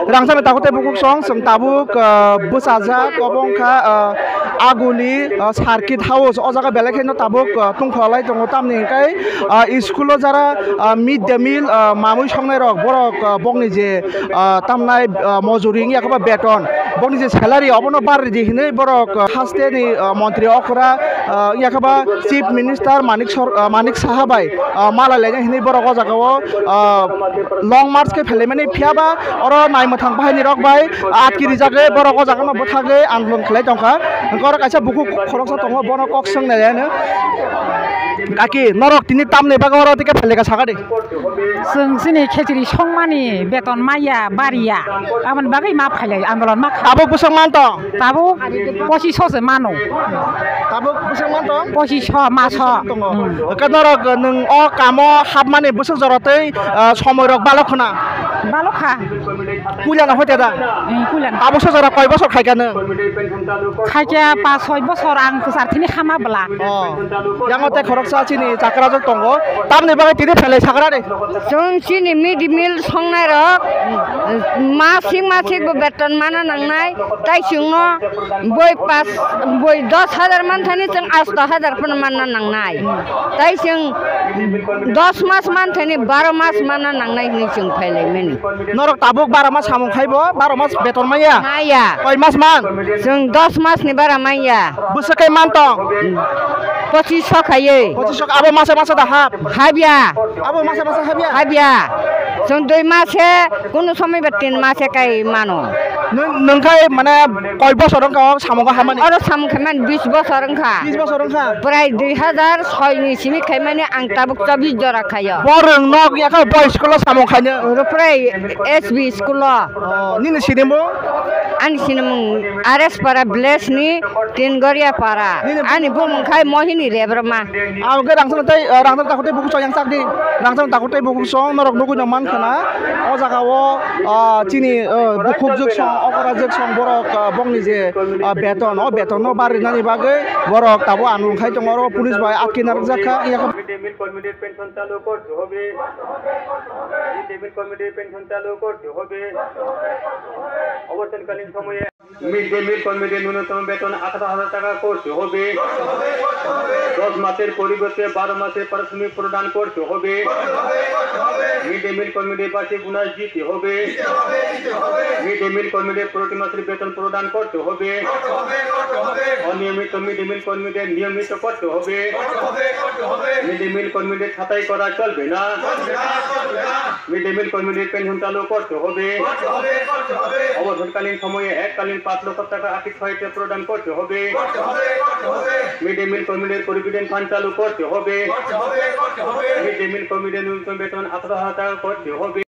Rangsam takute bukuk song sem tabuk busaja kobongka aguli sarkit house o jaga belek heno tabuk tungkholai tongo tamni kai school jara mid day meal mamui songnai rok borok bongni je tamnai mojuring yakaba beton bongni je salary obono bar je hinai borok haste ni mantri okra yakaba chief minister manik sahabai mala lenya hinai borok o jaga o long march ke felemani phiaba oro naimthang bahini rok bai atkiri jage borok o jaga no bothage andolon khlai tongkha ngor kaisa buku khoroksa tongo bono kok songnai ne kaki norok tini tamne baga oro tike phelega sagade जों सिनि खेचुरि संमानि बेतन माइया बारिया आमन बागै मा फाइलाय आन्दोलन मा tabuk busang manto tabuk 2500 se mano tabuk busang manto 2500 maso kanorok nung o kamo habmani busang jorotei somoy rok balokhna balokha pulyana hote da kulan tabuk sojora koi bosor khaikane खायजा 5-6 বছর आं गोसारथिनि खामाबला yangote khoroksa chini chakra jok tongo tamne bagai tini phelai sagra de जों सिनि mid मिल संनाय रक मासिक बेतन माना नांनाय ताइ सिंनो बय 10,000 मानथानि जों 8,000 फन माना नांनाय ताइ सिं 10 मास मानथानि 12 मास माना नांनाय नि जों फायलाय many norok tabuk 12 mas samung khaibo 12 mas beton maya माया koi mas man जों 10 मासनि बारा माया busakai manto 2500 खायो 25 abo masa masa dah hab हाबिया abo masa masa habya हाबिया जों 2 मासे कुनु समय 3 मासे काई मानो nungkai mana koi bosor ka samunga hamani अरो साम खामान 20 बছर ओंखा 20 bosor ka प्राय 2006 नि सिनि खायमाने आं ताबुक 24 जरा खायो boreng nok yaka boy school samung khanya अरो प्राय एसबी स्कुल nini sinimo अनि सिनम आरएस पारा ब्लेस नि तीन गरिया पारा अनि बुमं खाय Mohini रेब्रमा aw ge rangsan tai rangsan takote buku so yang sakdi rangsan takote buku so norok nugu naman khana o jaga o chini buku juk so okora juk so borok bongni je beton o beton no bari nani bagai borok tabo anung khai tongoro police bai atkinar jakha yaka mid কমিটির pension চালু করতে হবে mid কমিটির pension চালু করতে হবে অবসরকালীন সময়ে mid day meal কমিটির ন্যূনতম বেতন 18,000 টাকা করতে হবে 10 মাসের পরিবর্তে 12 মাসে পারিশ্রমিক প্রদান করতে হবে মিড ডে মিল কমিটির পাশে বোনাস দিতে হবে মিড ডে মিল কমিটির প্রতি মাসের বেতন প্রদান করতে হবে অনিয়মিত মিড ডে মিল কমিটির নিয়মিত করতে হবে মিড ডে মিল কমিটির ছাঁটাই করা চলবে না মিড ডে মিল কমিটির পেনশন চালু করতে হবে অবসরকালীন সময়ে এককালীন 5 লক্ষ টাকা আর্থিক সহায়তা প্রদান করতে হবে মিড ডে মিল কমিটির প্রভিডেন্ট ফান্ড চালু করতে হবে মিড ডে মিল কমিটির ন্যূনতম বেতন 18,000 টাকা করতে হবে